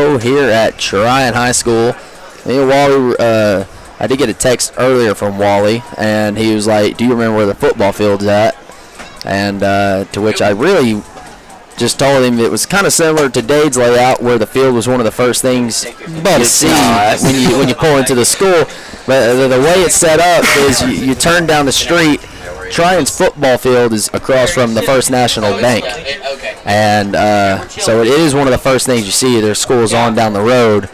show here at Trion High School. Me and Wally, I did get a text earlier from Wally, and he was like, "Do you remember where the football field's at?" And to which I really just told him it was kind of similar to Dade's layout, where the field was one of the first things you see when you pull into the school. But the way it's set up is you turn down the street. Trion's football field is across from the First National Bank, and so it is one of the first things you see. Their school's on down the road.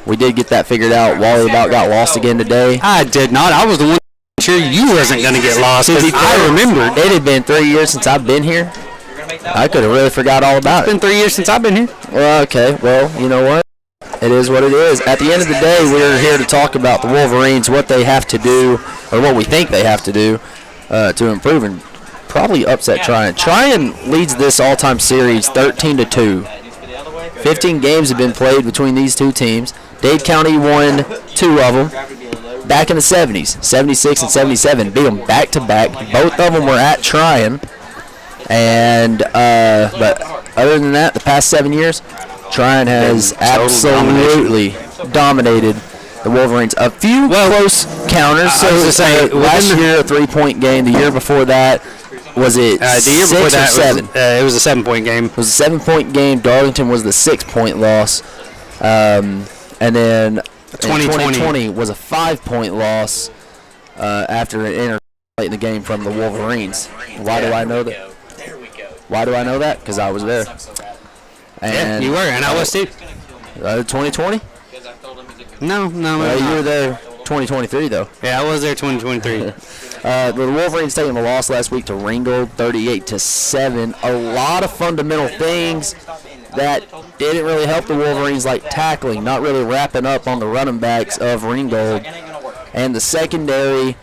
We did get that figured out. Wally about got lost again today. I did not. I was the one sure you wasn't going to get lost, because I remembered. It had been 3 years since I've been here. I could have really forgot all about it. It's been 3 years since I've been here. Well, okay. Well, you know what? It is what it is. At the end of the day, we're here to talk about the Wolverines, what they have to do, or what we think they have to do to improve and probably upset Trion. Trion leads this all-time series 13-2. 15 games have been played between these two teams. Dade County won 2 of them back in the 70s, 76 and 77. Beat them back-to-back. Both of them were at Trion. And but other than that, the past 7 years, Trion has absolutely dominated the Wolverines. A few close counters. So last year, a 3-point game. The year before that, was it the year before that 7? It was a 7-point game. It was a 7-point game. Darlington was the 6-point loss. And then 2020 was a 5-point loss after an interception late in the game from the Wolverines. Why do I know that? Why do I know that? Because I was there. And you were, and I was too. 2020? No. You were there 2023, though. Yeah, I was there 2023. The Wolverines taking a loss last week to Ringgold, 38-7. A lot of fundamental things that didn't really help the Wolverines, like tackling, not really wrapping up on the running backs of Ringgold. And the secondary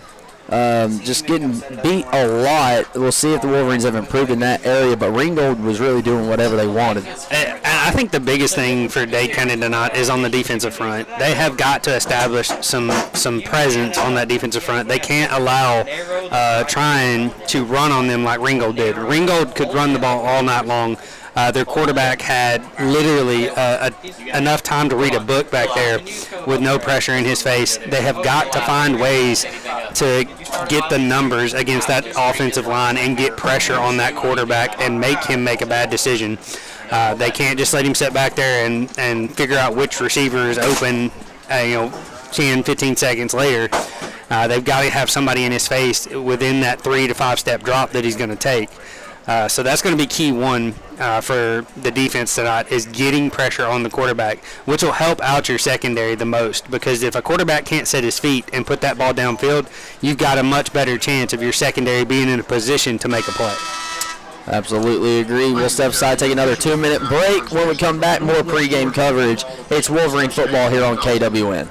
just getting beat a lot. We'll see if the Wolverines have improved in that area, but Ringgold was really doing whatever they wanted. And I think the biggest thing for Dade County tonight is on the defensive front. They have got to establish some presence on that defensive front. They can't allow Trion to run on them like Ringgold did. Ringgold could run the ball all night long. Their quarterback had literally enough time to read a book back there with no pressure in his face. They have got to find ways to get the numbers against that offensive line and get pressure on that quarterback and make him make a bad decision. They can't just let him sit back there and figure out which receiver is open 10, 15 seconds later. They've got to have somebody in his face within that 3 to 5 step drop that he's going to take. So that's going to be key one for the defense tonight, is getting pressure on the quarterback, which will help out your secondary the most, because if a quarterback can't set his feet and put that ball downfield, you've got a much better chance of your secondary being in a position to make a play. Absolutely agree. We'll step aside, take another 2-minute break. When we come back, more pregame coverage. It's Wolverine football here on KWN.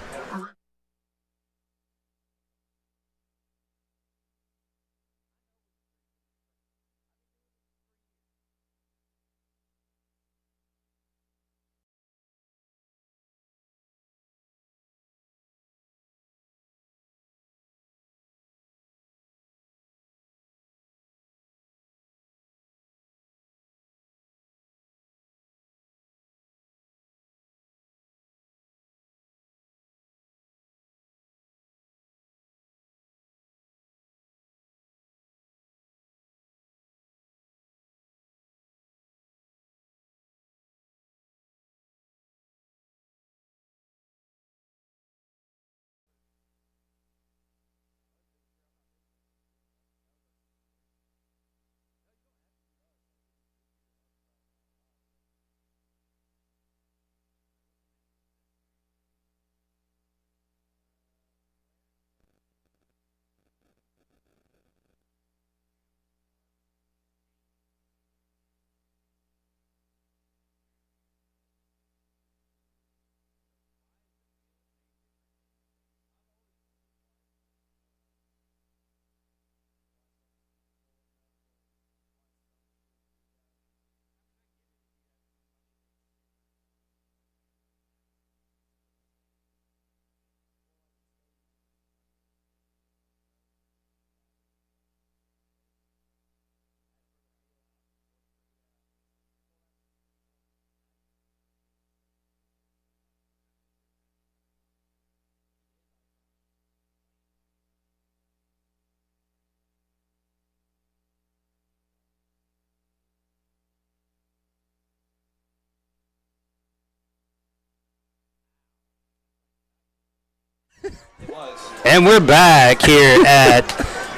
And we're back here at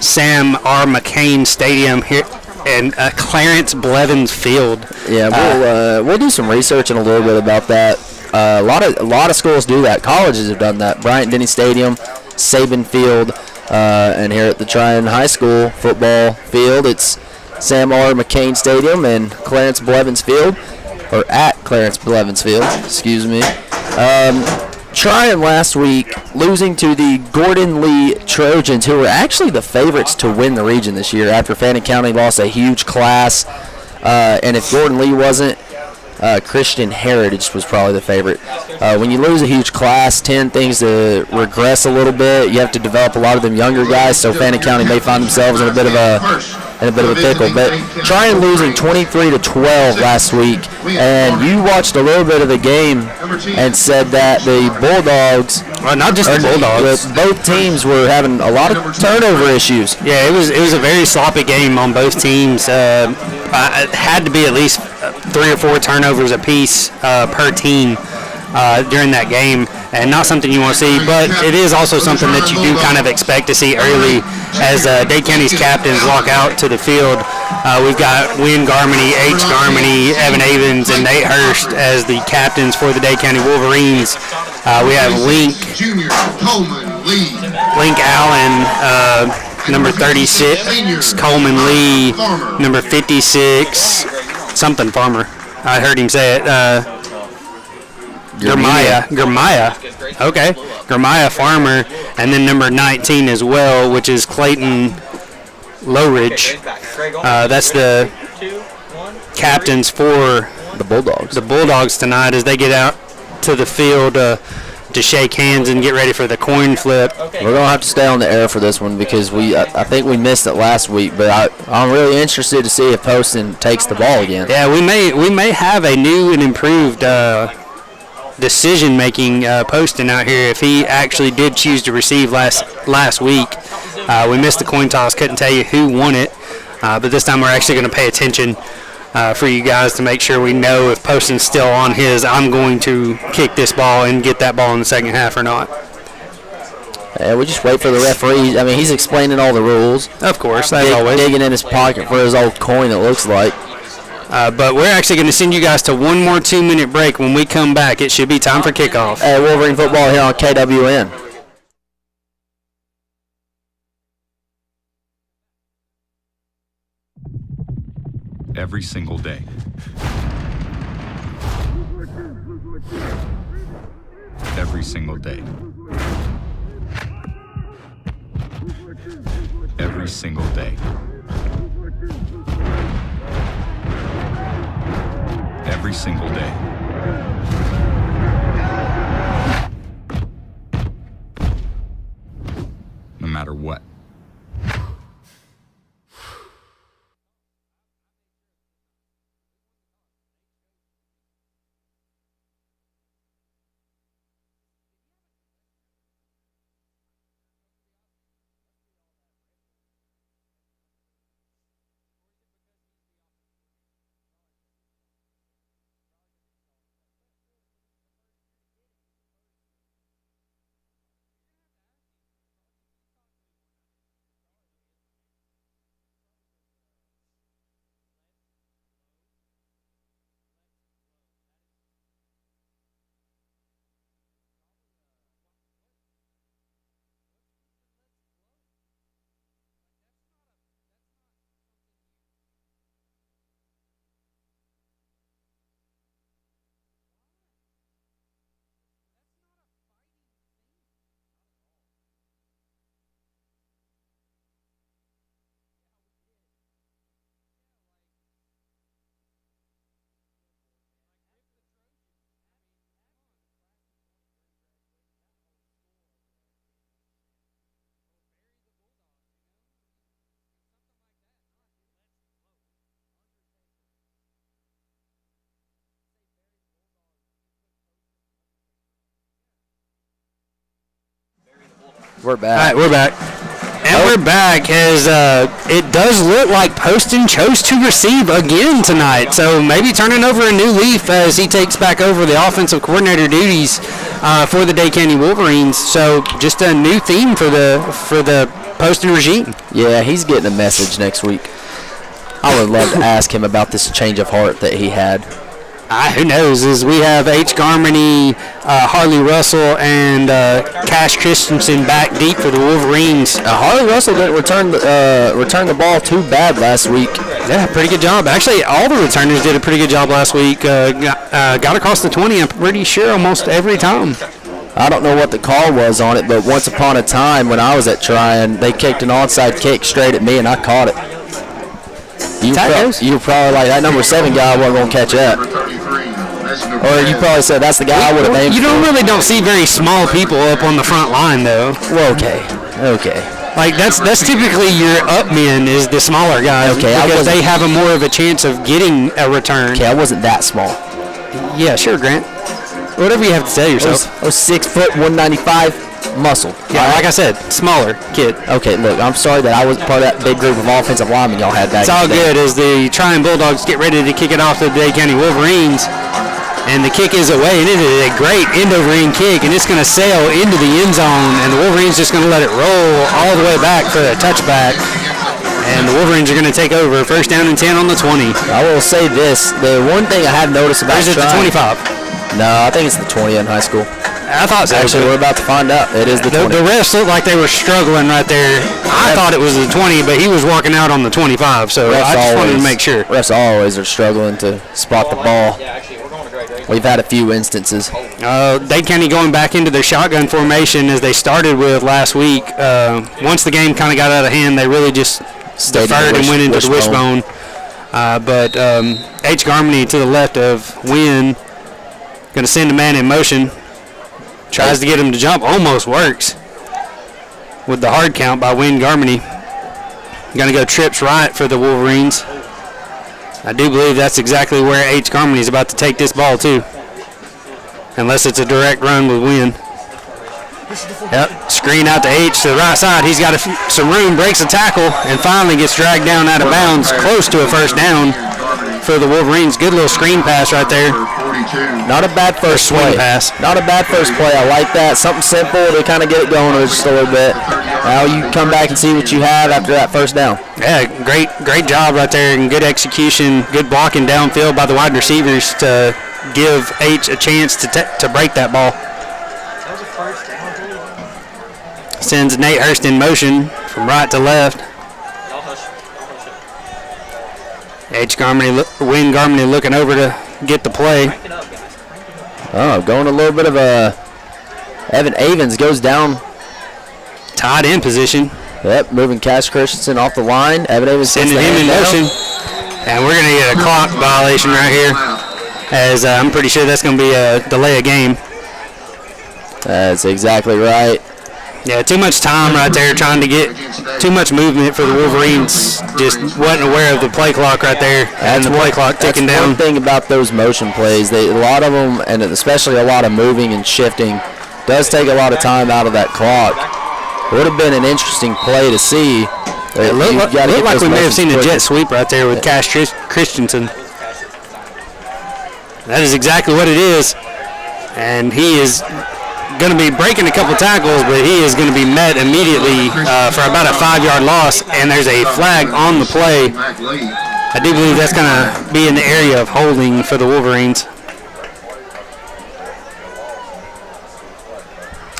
Sam R. McCain Stadium here in Clarence Blevins Field. Yeah, we'll do some research in a little bit about that. A lot of schools do that. Colleges have done that. Bryant-Denny Stadium, Saban Field, and here at the Trion High School football field, it's Sam R. McCain Stadium and Clarence Blevins Field, or at Clarence Blevins Field, excuse me. Trion last week losing to the Gordon Lee Trojans, who were actually the favorites to win the region this year after Fannin County lost a huge class. And if Gordon Lee wasn't, Christian Heritage was probably the favorite. When you lose a huge class, things to regress a little bit. You have to develop a lot of them younger guys, so Fannin County may find themselves in a bit of a pickle. But Trion losing 23-12 last week, and you watched a little bit of the game and said that the Bulldogs, well, not just the Bulldogs, both teams were having a lot of turnover issues. Yeah, it was a very sloppy game on both teams. It had to be at least 3 or 4 turnovers apiece per team during that game, and not something you want to see, but it is also something that you do kind of expect to see early as Dade County's captains walk out to the field. We've got Wynn Garmany, H. Garmany, Evan Avens, and Nate Hurst as the captains for the Dade County Wolverines. We have Link Allen, number 36, Coleman Lee, number 56, something Farmer. I heard him say it. Germaya. Okay. Germaya Farmer, and then number 19 as well, which is Clayton Lowridge. That's the captains for the Bulldogs. The Bulldogs tonight as they get out to the field to shake hands and get ready for the coin flip. We're going to have to stay on the air for this one because I think we missed it last week, but I'm really interested to see if Poston takes the ball again. Yeah, we may have a new and improved decision-making Poston out here if he actually did choose to receive last week. We missed the coin toss, couldn't tell you who won it, but this time we're actually going to pay attention for you guys to make sure we know if Poston's still on his I'm going to kick this ball and get that ball in the second half or not. Yeah, we just wait for the referee. I mean, he's explaining all the rules. Of course, as always. Digging in his pocket for his old coin, it looks like. But we're actually going to send you guys to one more 2-minute break. When we come back, it should be time for kickoff. Wolverine football here on KWN. Every single day. Every single day. Every single day. Every single day. No matter what. We're back. All right, we're back. And we're back as it does look like Poston chose to receive again tonight. So maybe turning over a new leaf as he takes back over the offensive coordinator duties for the Dade County Wolverines. So just a new theme for the Poston regime. Yeah, he's getting a message next week. I would love to ask him about this change of heart that he had. Who knows? As we have H. Garmany, Harley Russell, and Cash Christensen back deep for the Wolverines. Harley Russell didn't return the ball too bad last week. Yeah, pretty good job. Actually, all the returners did a pretty good job last week. Got across the 20, I'm pretty sure, almost every time. I don't know what the call was on it, but once upon a time when I was at Trion, they kicked an onside kick straight at me, and I caught it. You were probably like, that number 7 guy wasn't going to catch that. Or you probably said, that's the guy I would have aimed for. You really don't see very small people up on the front line, though. Well, okay. Like, that's typically your up men is the smaller guys. Okay, because they have more of a chance of getting a return. Okay, I wasn't that small. Yeah, sure, Grant. Whatever you have to tell yourself. I was 6 foot, 195. Muscle. Yeah, like I said, smaller kid. Okay, look, I'm sorry that I was part of that big group of offensive linemen y'all had back. It's all good as the Trion Bulldogs get ready to kick it off to the Dade County Wolverines. And the kick is away, and it is a great end-over-end kick, and it's going to sail into the end zone, and the Wolverines just going to let it roll all the way back for a touchback. And the Wolverines are going to take over. First down and 10 on the 20. I will say this. The one thing I have noticed about Or is it the 25? No, I think it's the 20 in high school. I thought so. Actually, we're about to find out. It is the 20. The refs looked like they were struggling right there. I thought it was the 20, but he was walking out on the 25, so I just wanted to make sure. Refs always are struggling to spot the ball. We've had a few instances. Dade County going back into their shotgun formation as they started with last week. Once the game kind of got out of hand, they really just deferred and went into the wishbone. But H. Garmany to the left of Wynn, going to send a man in motion. Tries to get him to jump, almost works with the hard count by Wynn Garmany. Going to go trips right for the Wolverines. I do believe that's exactly where H. Garmany is about to take this ball to, unless it's a direct run with Wynn. Yep, screen out to H to the right side. He's got some room, breaks a tackle, and finally gets dragged down out of bounds, close to a first down for the Wolverines. Good little screen pass right there. Not a bad first play. Pass. Not a bad first play. I like that. Something simple to kind of get it going just a little bit. Now you come back and see what you have after that first down. Yeah, great job right there and good execution. Good blocking downfield by the wide receivers to give H a chance to break that ball. Sends Nate Hurst in motion from right to left. Wynn Garmany looking over to get the play. Oh, going a little bit of a Evan Avens goes down. Tied in position. Yep, moving Cash Christensen off the line. Evan Avens sending him in motion. And we're going to get a clock violation right here, as I'm pretty sure that's going to be a delay of game. That's exactly right. Yeah, too much time right there trying to get too much movement for the Wolverines. Just wasn't aware of the play clock right there and the play clock ticking down. One thing about those motion plays, a lot of them, and especially a lot of moving and shifting, does take a lot of time out of that clock. It would have been an interesting play to see. It looked like we may have seen a jet sweep right there with Cash Christensen. That is exactly what it is. And he is going to be breaking a couple tackles, but he is going to be met immediately for about a 5-yard loss, and there's a flag on the play. I do believe that's going to be in the area of holding for the Wolverines.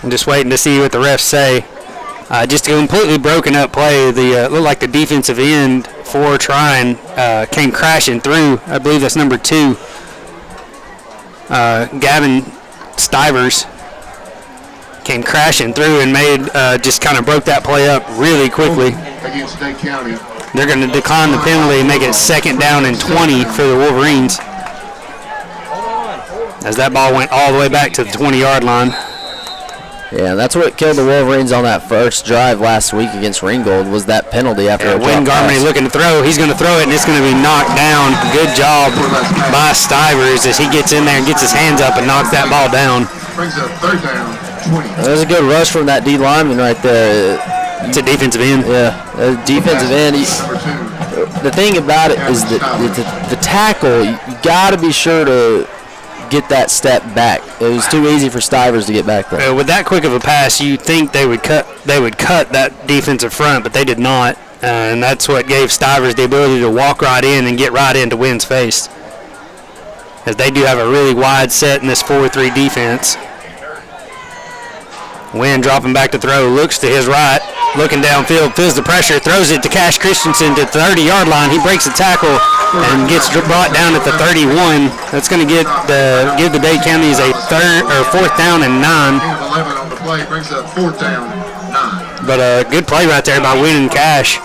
I'm just waiting to see what the refs say. Just a completely broken up play. Looked like the defensive end for Trion came crashing through. I believe that's number 2. Gavin Stivers came crashing through and made just kind of broke that play up really quickly. Against Dade County. They're going to decline the penalty and make it 2nd down and 20 for the Wolverines, as that ball went all the way back to the 20-yard line. Yeah, that's what killed the Wolverines on that first drive last week against Ringgold, was that penalty after a Wynn Garmany looking to throw. He's going to throw it, and it's going to be knocked down. Good job by Stivers as he gets in there and gets his hands up and knocks that ball down. Brings up 3rd down, 20. There's a good rush from that D lineman right there. It's a defensive end. Yeah, defensive end. The thing about it is that the tackle, you got to be sure to get that step back. It was too easy for Stivers to get back there. With that quick of a pass, you'd think they would cut that defensive front, but they did not. And that's what gave Stivers the ability to walk right in and get right into Wynn's face. As they do have a really wide set in this 4-3 defense. Wynn dropping back to throw, looks to his right, looking downfield, feels the pressure, throws it to Cash Christensen to the 30-yard line. He breaks the tackle and gets brought down at the 31. That's going to give the Dade Counties a fourth down and 9. 11 on the play brings up fourth down, 9. But a good play right there by Wynn and Cash,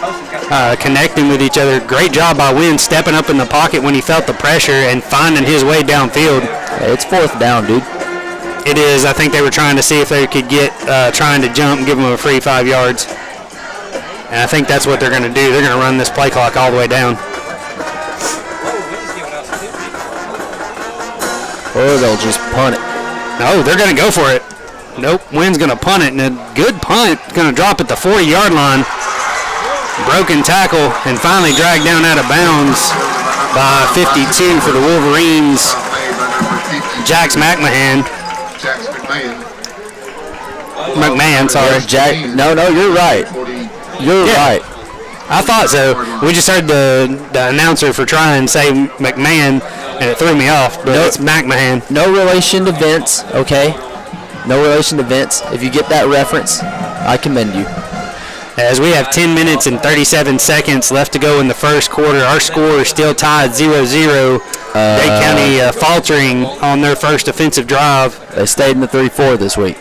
connecting with each other. Great job by Wynn stepping up in the pocket when he felt the pressure and finding his way downfield. Hey, it's fourth down, dude. It is. I think they were trying to see if they could get trying to jump and give them a free 5 yards. And I think that's what they're going to do. They're going to run this play clock all the way down. Or they'll just punt it. No, they're going to go for it. Nope, Wynn's going to punt it, and a good punt. Going to drop at the 40-yard line. Broken tackle, and finally dragged down out of bounds by 52 for the Wolverines. Jax McMahon. McMahon, sorry. No, you're right. You're right. I thought so. We just heard the announcer for Trion say McMahon, and it threw me off, but it's McMahon. No relation to Vince, okay? No relation to Vince. If you get that reference, I commend you. As we have 10 minutes and 37 seconds left to go in the first quarter, our score is still tied 0-0. Dade County faltering on their first offensive drive. They stayed in the 3-4 this week.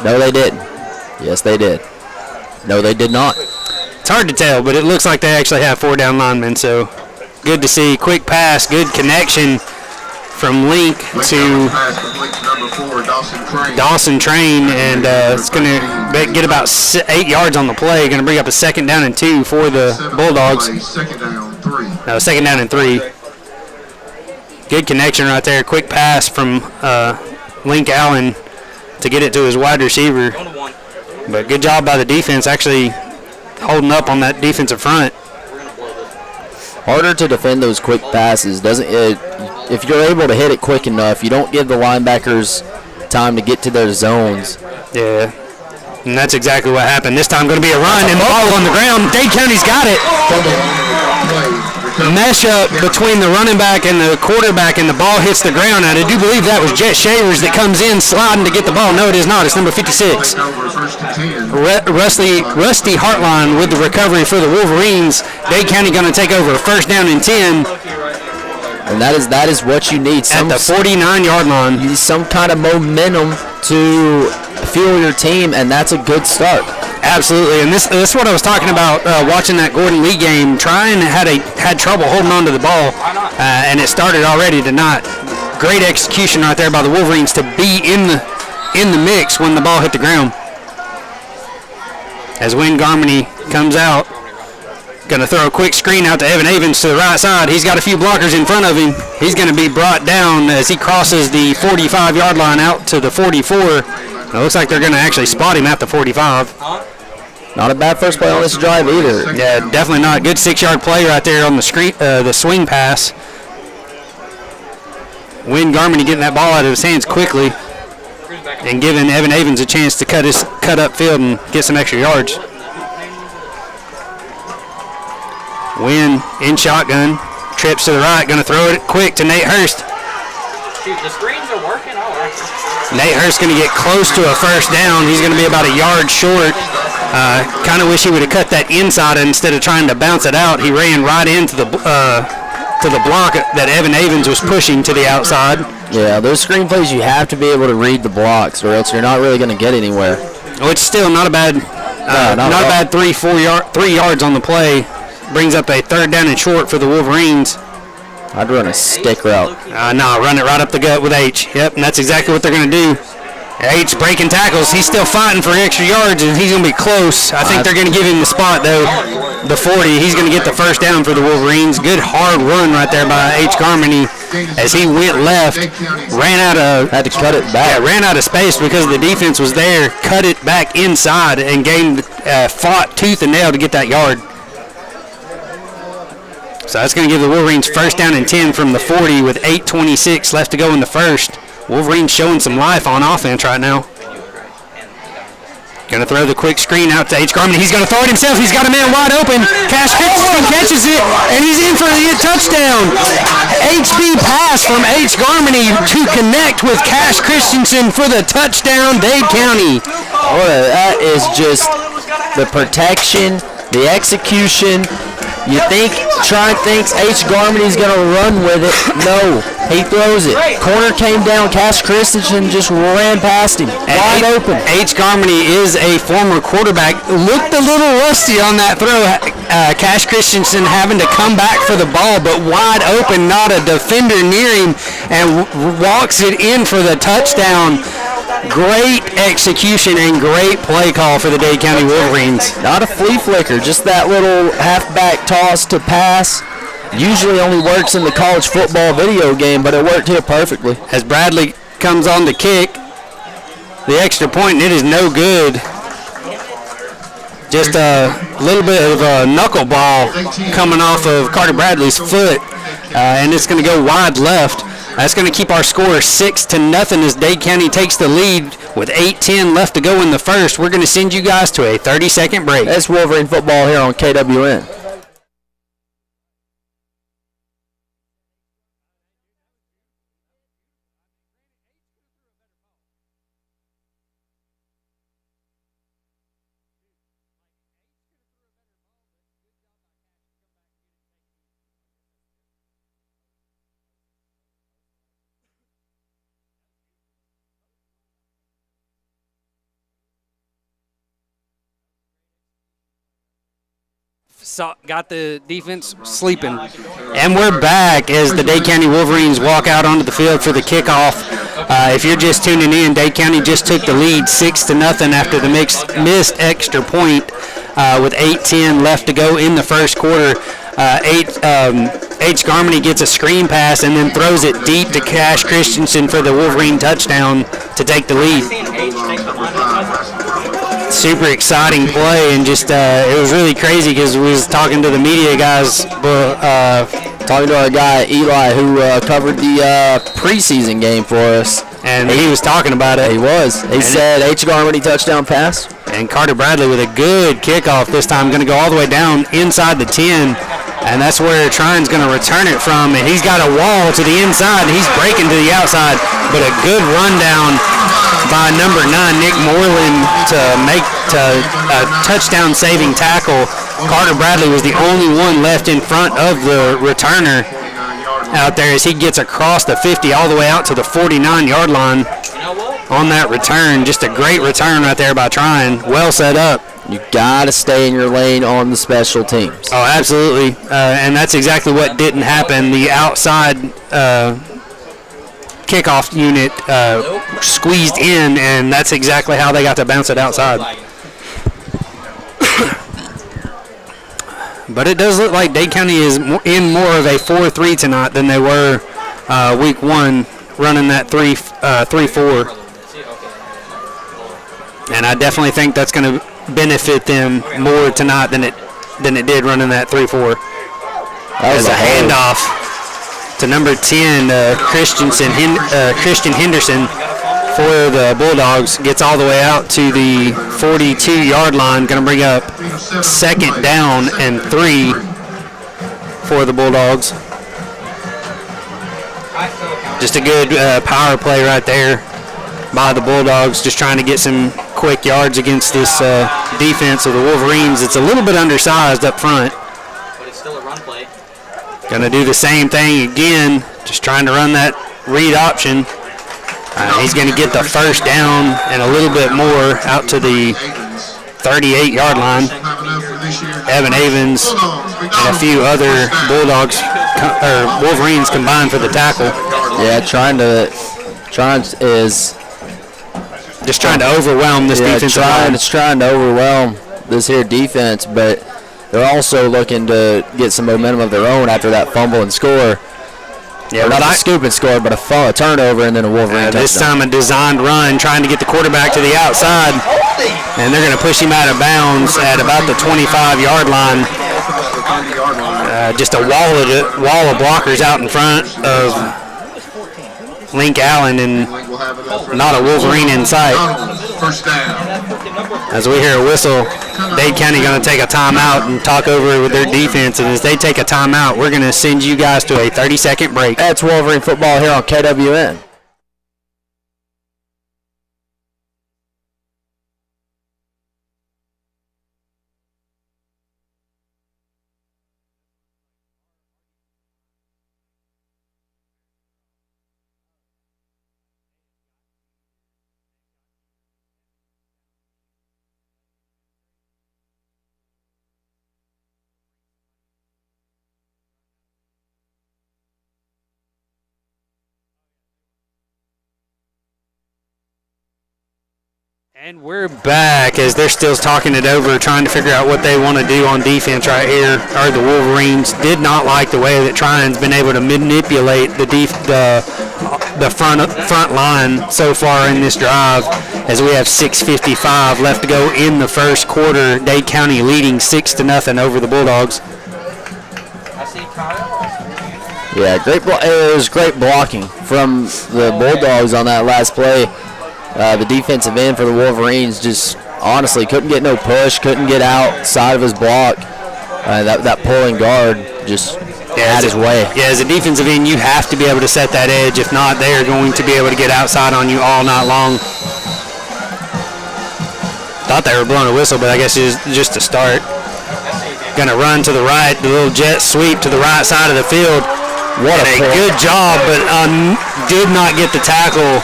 No, they didn't. Yes, they did. No, they did not. It's hard to tell, but it looks like they actually have 4 down linemen, so good to see. Quick pass, good connection from Link to Dawson Train, and it's going to get about 8 yards on the play. Going to bring up a 2nd down and 2 for the Bulldogs. No, 2nd down and 3. Good connection right there. Quick pass from Link Allen to get it to his wide receiver. But good job by the defense actually holding up on that defensive front. Harder to defend those quick passes. Doesn't it? If you're able to hit it quick enough, you don't give the linebackers time to get to their zones. Yeah, and that's exactly what happened. This time going to be a run and the ball on the ground. Dade County's got it. Mesh up between the running back and the quarterback, and the ball hits the ground. And I do believe that was Jet Shavers that comes in sliding to get the ball. No, it is not. It's number 56. Rusty Hartline with the recovery for the Wolverines. Dade County going to take over 1st down and 10. And that is what you need. At the 49-yard line. You need some kind of momentum to fuel your team, and that's a good start. Absolutely, and this is what I was talking about watching that Gordon Lee game. Trion had trouble holding on to the ball, and it started already tonight. Great execution right there by the Wolverines to be in the mix when the ball hit the ground. As Wynn Garmany comes out, going to throw a quick screen out to Evan Avens to the right side. He's got a few blockers in front of him. He's going to be brought down as he crosses the 45-yard line out to the 44. It looks like they're going to actually spot him at the 45. Not a bad first play on this drive either. Yeah, definitely not. Good 6-yard play right there on the swing pass. Wynn Garmany getting that ball out of his hands quickly and giving Evan Avens a chance to cut upfield and get some extra yards. Wynn in shotgun, trips to the right, going to throw it quick to Nate Hurst. Shoot, the screens are working. All right. Nate Hurst going to get close to a 1st down. He's going to be about a yard short. Kind of wish he would have cut that inside instead of trying to bounce it out. He ran right into the block that Evan Avens was pushing to the outside. Yeah, those screen plays, you have to be able to read the blocks, or else you're not really going to get anywhere. Oh, it's still not a bad, not a bad 3 yards on the play. Brings up a 3rd down and short for the Wolverines. I'd run a stick route. No, run it right up the gut with H. Yep, and that's exactly what they're going to do. H breaking tackles. He's still fighting for extra yards, and he's going to be close. I think they're going to give him the spot, though. The 40. He's going to get the first down for the Wolverines. Good hard run right there by H. Garmany as he went left. Had to cut it back. Yeah, ran out of space because the defense was there. Cut it back inside and fought tooth and nail to get that yard. So that's going to give the Wolverines first down and 10 from the 40 with 8:26 left to go in the first. Wolverines showing some life on offense right now. Going to throw the quick screen out to H. Garmany. He's going to throw it himself. He's got a man wide open. Cash Christensen catches it, and he's in for the touchdown. HB pass from H. Garmany to connect with Cash Christensen for the touchdown, Dade County. Boy, that is just the protection, the execution. You think Trion thinks H. Garmany's going to run with it. No, he throws it. Corner came down. Cash Christensen just ran past him. Wide open. H. Garmany is a former quarterback. Looked a little rusty on that throw. Cash Christensen having to come back for the ball, but wide open, not a defender near him, and walks it in for the touchdown. Great execution and great play call for the Dade County Wolverines. Not a flea flicker, just that little halfback toss to pass. Usually only works in the college football video game, but it worked here perfectly. As Bradley comes on to kick the extra point, and it is no good. Just a little bit of a knuckleball coming off of Carter Bradley's foot, and it's going to go wide left. That's going to keep our score 6-0 as Dade County takes the lead with 8:10 left to go in the first. We're going to send you guys to a 30-second break. That's Wolverine football here on KWN. Got the defense sleeping. And we're back as the Dade County Wolverines walk out onto the field for the kickoff. If you're just tuning in, Dade County just took the lead 6-0 after the missed extra point with 8:10 left to go in the first quarter. H. Garmany gets a screen pass and then throws it deep to Cash Christensen for the Wolverine touchdown to take the lead. Super exciting play, and just it was really crazy because we was talking to the media guys, talking to our guy Eli who covered the preseason game for us, and he was talking about it. He was. He said H. Garmany touchdown pass, and Carter Bradley with a good kickoff this time, going to go all the way down inside the 10, and that's where Trion's going to return it from, and he's got a wall to the inside, and he's breaking to the outside, but a good rundown by number 9, Nick Moreland, to make a touchdown-saving tackle. Carter Bradley was the only one left in front of the returner out there as he gets across the 50 all the way out to the 49-yard line on that return. Just a great return right there by Trion. Well set up. You got to stay in your lane on the special teams. Oh, absolutely. And that's exactly what didn't happen. The outside kickoff unit squeezed in, and that's exactly how they got to bounce it outside. But it does look like Dade County is in more of a 4-3 tonight than they were week 1, running that 3-4. And I definitely think that's going to benefit them more tonight than it did running that 3-4. As a handoff to number 10, Christian Henderson for the Bulldogs, gets all the way out to the 42-yard line. Going to bring up second down and 3 for the Bulldogs. Just a good power play right there by the Bulldogs, just trying to get some quick yards against this defense of the Wolverines. It's a little bit undersized up front. But it's still a run play. Going to do the same thing again, just trying to run that read option. He's going to get the first down and a little bit more out to the 38-yard line. Evan Avens and a few other Bulldogs or Wolverines combined for the tackle. Yeah, Trion is Just trying to overwhelm this defensive line. It's trying to overwhelm this here defense, but they're also looking to get some momentum of their own after that fumble and score. Yeah, not a scoop and score, but a turnover and then a Wolverine touchdown. This time a designed run, trying to get the quarterback to the outside, and they're going to push him out of bounds at about the 25-yard line. Just a wall of blockers out in front of Link Allen, and not a Wolverine in sight. First down. As we hear a whistle, Dade County going to take a timeout and talk over with their defense. And as they take a timeout, we're going to send you guys to a 30-second break. That's Wolverine football here on KWN. And we're back as they're still talking it over, trying to figure out what they want to do on defense right here. The Wolverines did not like the way that Trion's been able to manipulate the front line so far in this drive, as we have 6:55 left to go in the first quarter. Dade County leading 6-0 over the Bulldogs. Yeah, it was great blocking from the Bulldogs on that last play. The defensive end for the Wolverines just honestly couldn't get no push, couldn't get outside of his block. That pulling guard just had his way. Yeah, as a defensive end, you have to be able to set that edge. If not, they are going to be able to get outside on you all night long. Thought they were blowing a whistle, but I guess it's just a start. Going to run to the right, the little jet sweep to the right side of the field. What a good job, but did not get the tackle.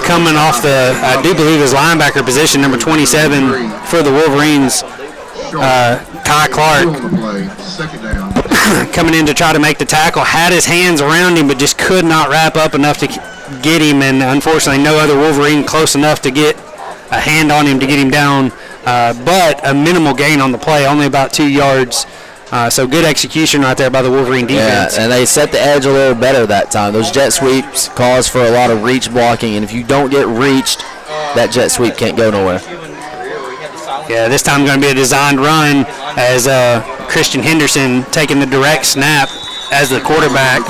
Coming off I do believe his linebacker position, number 27 for the Wolverines, Ty Clark, coming in to try to make the tackle. Had his hands around him, but just could not wrap up enough to get him, and unfortunately no other Wolverine close enough to get a hand on him to get him down, but a minimal gain on the play, only about 2 yards. So good execution right there by the Wolverine defense. Yeah, and they set the edge a little better that time. Those jet sweeps cause for a lot of reach blocking, and if you don't get reached, that jet sweep can't go nowhere. Yeah, this time going to be a designed run as Christian Henderson taking the direct snap as the quarterback.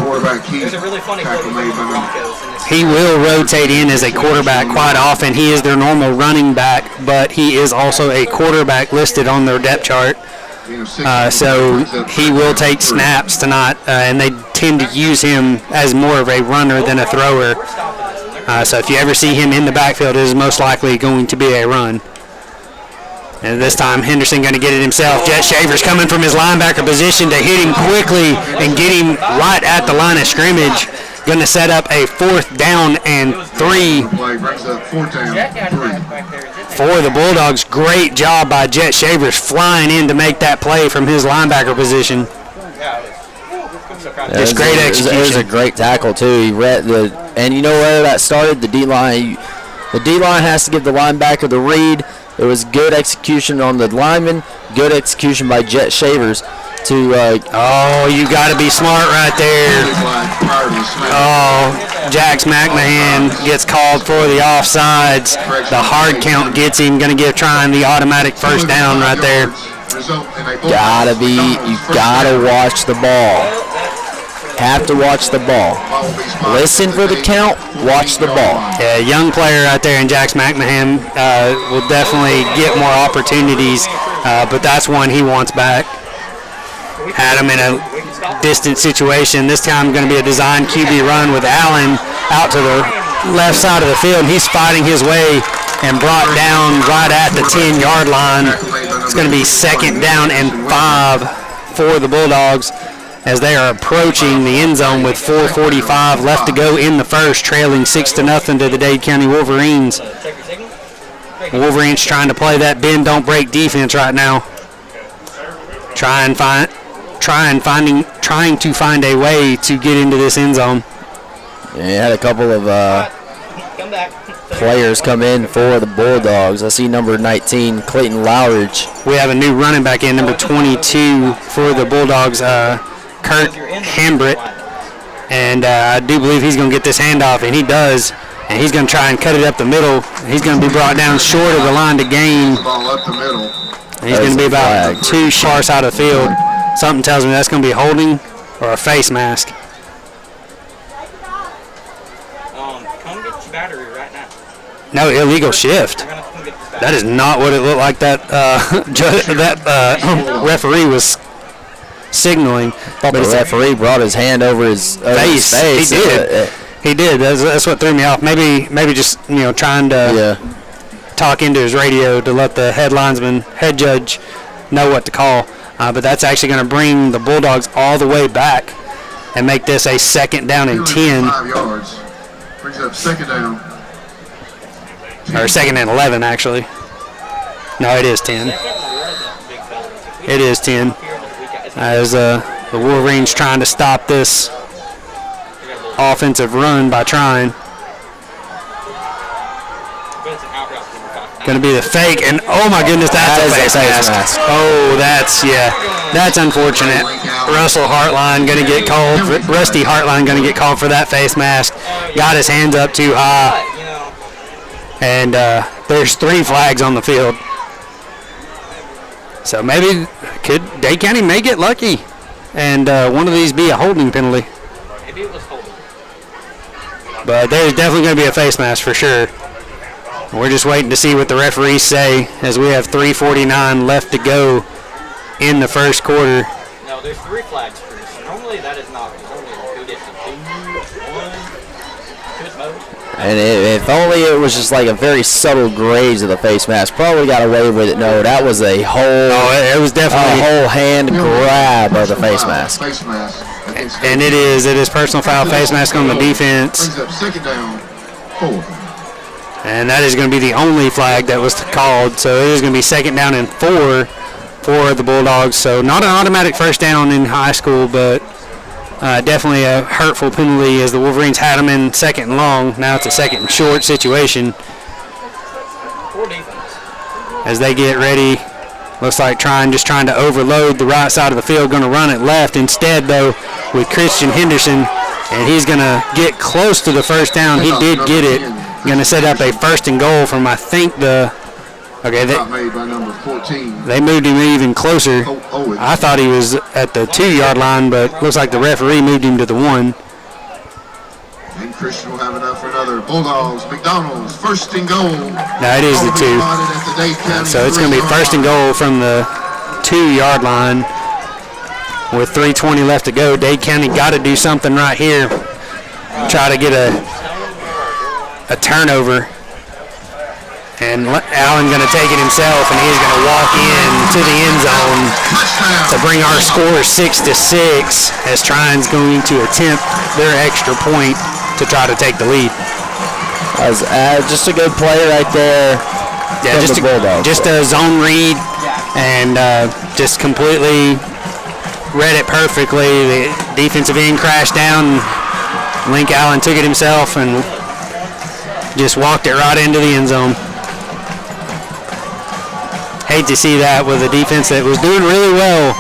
He will rotate in as a quarterback quite often. He is their normal running back, but he is also a quarterback listed on their depth chart. So he will take snaps tonight, and they tend to use him as more of a runner than a thrower. So if you ever see him in the backfield, it is most likely going to be a run. And this time Henderson going to get it himself. Jet Shavers coming from his linebacker position to hit him quickly and get him right at the line of scrimmage. Going to set up a 4th down and 3 for the Bulldogs. Great job by Jet Shavers flying in to make that play from his linebacker position. Just great execution. It was a great tackle too. He read and you know where that started? The D-line. The D-line has to give the linebacker the read. It was good execution on the lineman, good execution by Jet Shavers to you got to be smart right there. Jax McMahon gets called for the offsides. The hard count gets him, going to give Trion the automatic 1st down right there. You gotta watch the ball. Have to watch the ball. Listen for the count, watch the ball. Yeah, young player right there in Jax McMahon will definitely get more opportunities, but that's one he wants back. Had him in a distant situation. This time going to be a designed QB run with Allen out to the left side of the field. He's fighting his way and brought down right at the 10-yard line. It's going to be 2nd down and 5 for the Bulldogs as they are approaching the end zone with 4:45 left to go in the first, trailing 6-0 to the Dade County Wolverines. Wolverines trying to play that bend, don't break defense right now. Trying to find a way to get into this end zone. Yeah, had a couple of players come in for the Bulldogs. I see number 19, Clayton Lowridge. We have a new running back in, number 22 for the Bulldogs, Kurt Hambritt. And I do believe he's going to get this handoff, and he does. And he's going to try and cut it up the middle. He's going to be brought down short of the line to gain. Ball up the middle. And he's going to be about 2 yards out of the field. Something tells me that's going to be holding or a face mask. Come get your battery right now. No, illegal shift. You're gonna come get this battery. That is not what it looked like that referee was signaling. But the referee brought his hand over his face. He did. He did. That's what threw me off. Maybe just trying to talk into his radio to let the head judge know what to call. But that's actually going to bring the Bulldogs all the way back and make this a 2nd down and 10. 5 yards. Brings up 2nd down. Or 2nd and 11, actually. No, it is 10. It is 10. As the Wolverines trying to stop this offensive run by trying. Going to be the fake, and oh my goodness, that's a face mask. Oh, that's unfortunate. Rusty Hartline going to get called for that face mask. Got his hands up too high, and there's 3 flags on the field. So maybe Dade County may get lucky, and one of these be a holding penalty. Maybe it was holding. But there's definitely going to be a face mask for sure. We're just waiting to see what the referees say as we have 3:49 left to go in the first quarter. No, there's 3 flags for this. So normally that is not. Normally 2 different. 2, 1, 2 at most. And if only it was just like a very subtle graze of the face mask, probably got away with it. No, that was a whole. Oh, it was definitely a whole hand grab of the face mask. Face mask. And it is personal foul, face mask on the defense. Brings up 2nd down. 4. And that is going to be the only flag that was called. So it is going to be 2nd down and 4 for the Bulldogs. So not an automatic first down in high school, but definitely a hurtful penalty as the Wolverines had them in 2nd and long. Now it's a 2nd and short situation. Poor defense. As they get ready, looks like just trying to overload the right side of the field, going to run it left instead though with Christian Henderson, and he's going to get close to the first down. He did get it. Going to set up a 1st and goal from Not made by number 14. They moved him even closer. I thought he was at the 2-yard line, but looks like the referee moved him to the 1. And Christian will have enough for another. Bulldogs, McDonald's, 1st and goal. No, it is the 2. So it's going to be 1st and goal from the 2-yard line with 3:20 left to go. Dade County got to do something right here. Try to get a turnover. And Allen going to take it himself, and he's going to walk in to the end zone to bring our score 6-6 as Trion's going to attempt their extra point to try to take the lead. Just a good play right there. Yeah, just a zone read, and just completely read it perfectly. The defensive end crashed down. Link Allen took it himself and just walked it right into the end zone. Hate to see that with a defense that was doing really well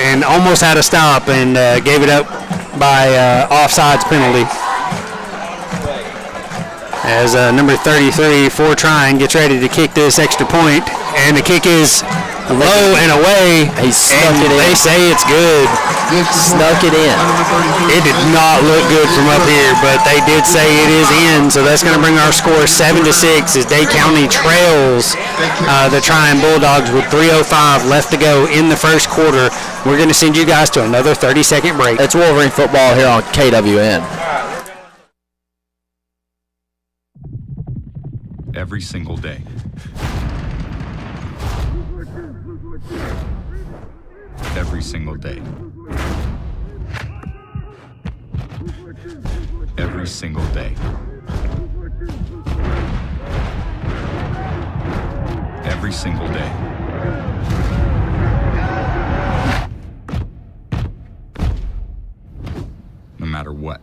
and almost had a stop and gave it up by offsides penalty. As number 33 for Trion gets ready to kick this extra point, and the kick is low and away. He snuck it in. They say it's good. Snuck it in. It did not look good from up here, but they did say it is in, so that's going to bring our score 7-6 as Dade County trails the Trion Bulldogs with 3:05 left to go in the first quarter. We're going to send you guys to another 30-second break. It's Wolverine football here on KWN. Every single day. Every single day. Every single day. Every single day. No matter what.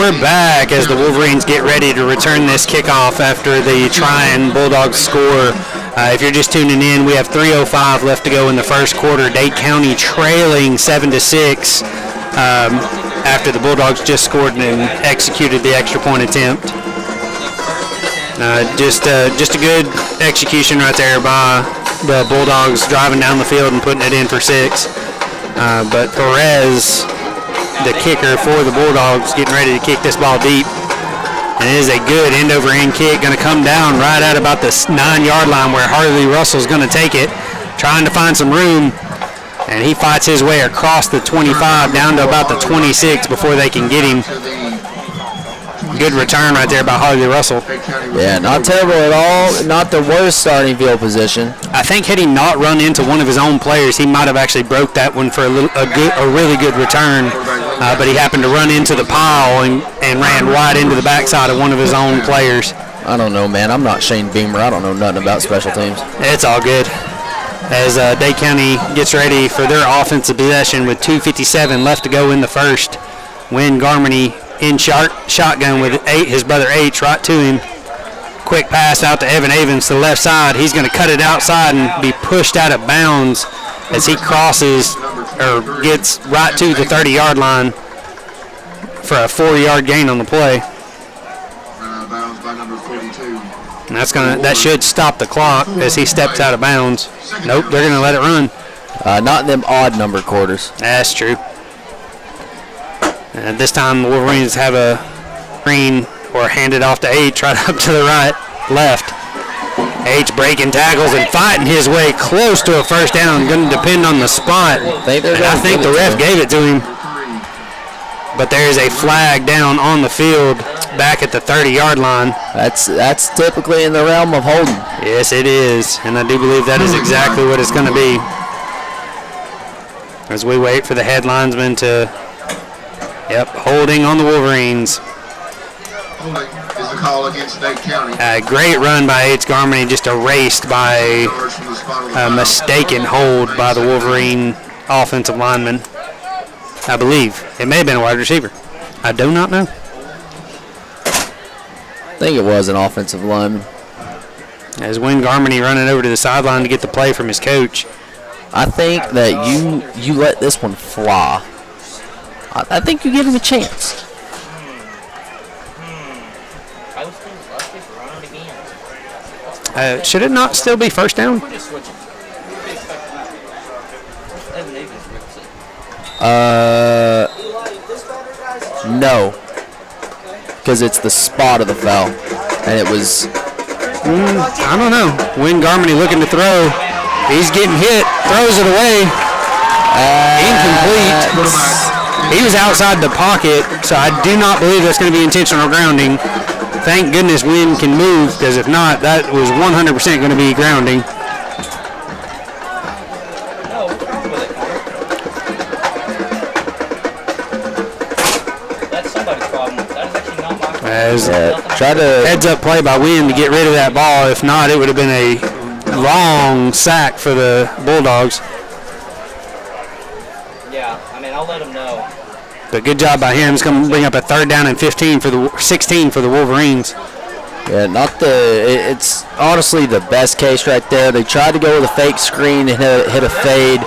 we're back as the Wolverines get ready to return this kickoff after the Trion Bulldogs score. If you're just tuning in, we have 3:05 left to go in the first quarter. Dade County trailing 7-6 after the Bulldogs just scored and executed the extra point attempt. Just a good execution right there by the Bulldogs, driving down the field and putting it in for 6. But Perez, the kicker for the Bulldogs, getting ready to kick this ball deep. And it is a good end-over-end kick, going to come down right at about the 9-yard line where Harley Russell's going to take it, trying to find some room. And he fights his way across the 25 down to about the 26 before they can get him. Good return right there by Harley Russell. Yeah, not terrible at all. Not the worst starting field position. I think had he not run into one of his own players, he might have actually broke that one for a really good return. But he happened to run into the pile and ran wide into the backside of one of his own players. I don't know, man. I'm not Shane Beamer. I don't know nothing about special teams. It's all good. As Dade County gets ready for their offensive possession with 2:57 left to go in the first. Wynn Garmany in shotgun with his brother H right to him. Quick pass out to Evan Avens to the left side. He's going to cut it outside and be pushed out of bounds as he crosses or gets right to the 30-yard line for a 4-yard gain on the play. And that should stop the clock as he steps out of bounds. Nope, they're going to let it run. Not in them odd number quarters. That's true. And this time the Wolverines have a screen or hand it off to H right up to the left. H breaking tackles and fighting his way close to a first down. Going to depend on the spot. I think the ref gave it to him. But there is a flag down on the field back at the 30-yard line. That's typically in the realm of holding. Yes, it is. And I do believe that is exactly what it's going to be. As we wait for the head linesman to... Yep, holding on the Wolverines. Holding is the call against Dade County. A great run by H. Garmany, just erased by a mistaken hold by the Wolverine offensive lineman. I believe. It may have been a wide receiver. I do not know. I think it was an offensive lineman. As Wynn Garmany running over to the sideline to get the play from his coach. I think that you let this one fly. I think you give him a chance. Should it not still be first down? No. Because it's the spot of the foul. And it was... I don't know. Wynn Garmany looking to throw. He's getting hit. Throws it away. Incomplete. He was outside the pocket, so I do not believe that's going to be intentional grounding. Thank goodness Wynn can move, because if not, that was 100% going to be grounding. That's somebody's problem. That is actually not my problem. As try to heads-up play by Wynn to get rid of that ball. If not, it would have been a long sack for the Bulldogs. Yeah, I mean, I'll let him know. But good job by him. It's going to bring up a 3rd down and 16 for the 16 for the Wolverines. Yeah, it's honestly the best case right there. They tried to go with a fake screen and hit a fade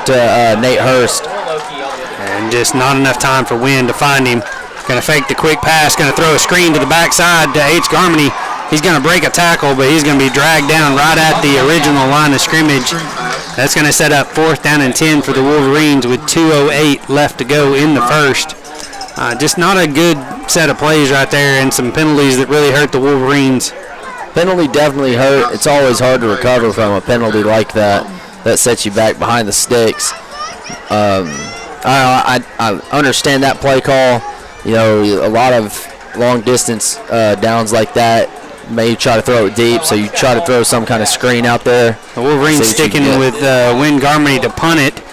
to Nate Hurst. And just not enough time for Wynn to find him. Going to fake the quick pass. Going to throw a screen to the backside to H. Garmany. He's going to break a tackle, but he's going to be dragged down right at the original line of scrimmage. That's going to set up 4th down and 10 for the Wolverines with 2:08 left to go in the first. Just not a good set of plays right there, and some penalties that really hurt the Wolverines. Penalty definitely hurt. It's always hard to recover from a penalty like that. That sets you back behind the sticks. I understand that play call. You know, a lot of long distance downs like that. May try to throw it deep, so you try to throw some kind of screen out there. The Wolverines sticking with Wynn Garmany to punt it,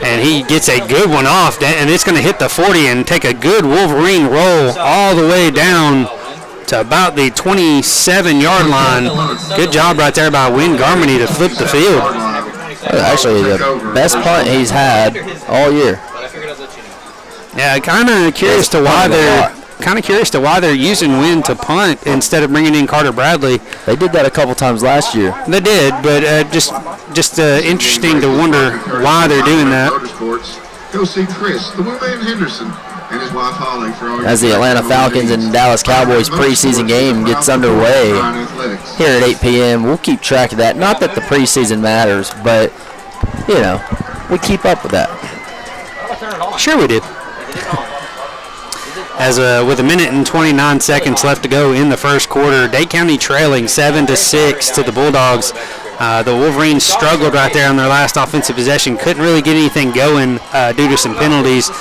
and he gets a good one off, and it's going to hit the 40 and take a good Wolverine roll all the way down to about the 27-yard line. Good job right there by Wynn Garmany to flip the field. Actually, the best punt he's had all year. Yeah, kind of curious to why they're kind of curious to why they're using Wynn to punt instead of bringing in Carter Bradley. They did that a couple times last year. They did, but just interesting to wonder why they're doing that. Go see Chris, the Woodman Henderson, and his wife Holly for all As the Atlanta Falcons and Dallas Cowboys preseason game gets underway here at 8 p.m. We'll keep track of that. Not that the preseason matters, but, you know, we keep up with that. Sure we did. As with a minute and 29 seconds left to go in the first quarter, Dade County trailing 7-6 to the Bulldogs. The Wolverines struggled right there on their last offensive possession. Couldn't really get anything going due to some penalties.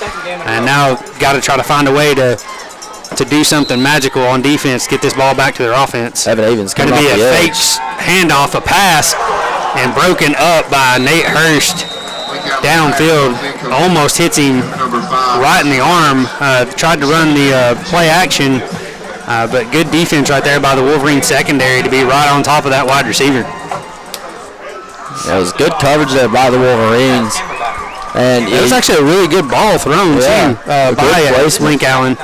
And now got to try to find a way to do something magical on defense, get this ball back to their offense. Evan Avens going to be a fake handoff, a pass, and broken up by Nate Hurst downfield. Almost hits him right in the arm. Tried to run the play action, but good defense right there by the Wolverines secondary to be right on top of that wide receiver. It was good coverage there by the Wolverines. And it was actually a really good ball thrown, too, by Link Allen.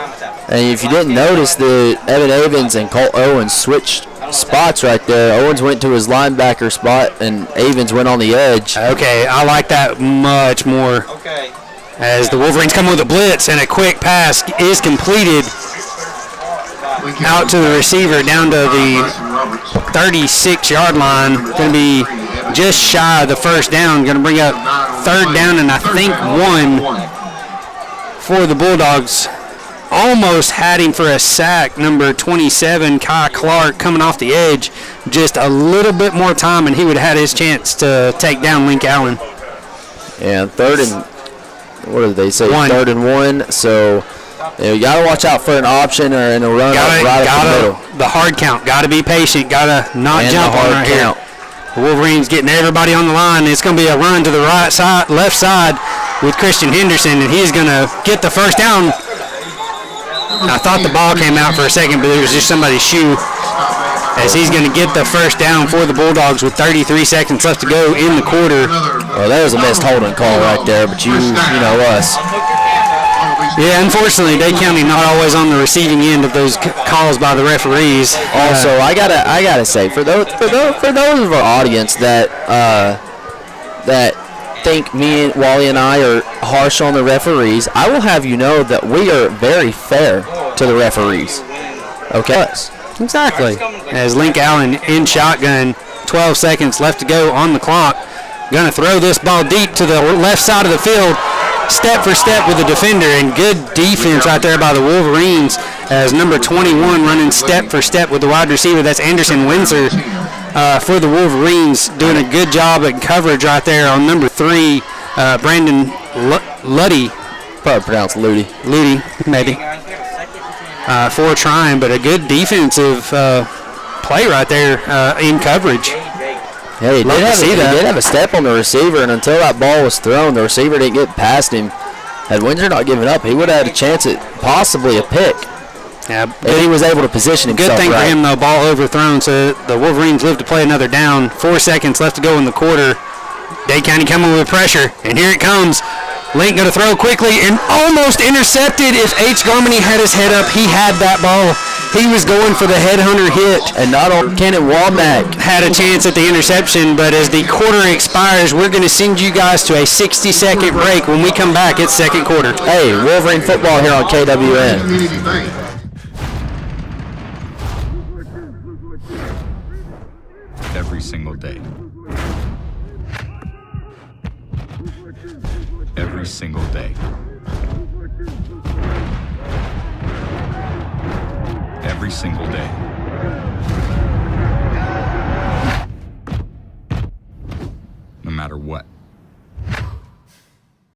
And if you didn't notice, the Evan Avens and Colt Owens switched spots right there. Owens went to his linebacker spot, and Avens went on the edge. Okay, I like that much more. As the Wolverines come with a blitz, and a quick pass is completed out to the receiver down to the 36-yard line. Going to be just shy of the first down. Going to bring up third down and I think 1 for the Bulldogs. Almost had him for a sack, number 27, Kai Clark, coming off the edge. Just a little bit more time and he would have had his chance to take down Link Allen. Yeah, third and, what did they say? 1. 3rd and 1. So you got to watch out for an option or in a run right up the middle. The hard count. Got to be patient. Got to not And jump the hard on right count. here. The Wolverines getting everybody on the line. It's going to be a run to the right side, left side with Christian Henderson, and he's going to get the first down. I thought the ball came out for a second, but it was just somebody's shoe. As he's going to get the first down for the Bulldogs with 33 seconds left to go in the quarter. Well, there was a missed holding call right there, but you know us. Yeah, unfortunately, Dade County not always on the receiving end of those calls by the referees. Also, I gotta say, for those of our audience that think me and Wally and I are harsh on the referees, I will have you know that we are very fair to the referees. Okay. Exactly. As Link Allen in shotgun, 12 seconds left to go on the clock. Going to throw this ball deep to the left side of the field. Step for step with the defender, and good defense right there by the Wolverines as number 21 running step for step with the wide receiver. That's Anderson Windsor for the Wolverines, doing a good job at coverage right there on number 3, Brandon Luddy. Probably pronounced Ludi. Ludi, maybe. For trying, but a good defensive play right there in coverage. Yeah, he did have a step on the receiver, and until that ball was thrown, the receiver didn't get past him. Had Windsor not given up, he would have had a chance at possibly a pick. Yeah, if he was able to position himself. Good thing for him, though, ball overthrown, so the Wolverines live to play another down. 4 seconds left to go in the quarter. Dade County coming with pressure, and here it comes. Link going to throw quickly and almost intercepted. If H. Garmany had his head up, he had that ball. He was going for the headhunter hit. And not only Kenan Womack had a chance at the interception, but as the quarter expires, we're going to send you guys to a 60-second break. When we come back, it's second quarter. Hey, Wolverine football here on KWN. Every single day. Every single day. Every single day. No matter what.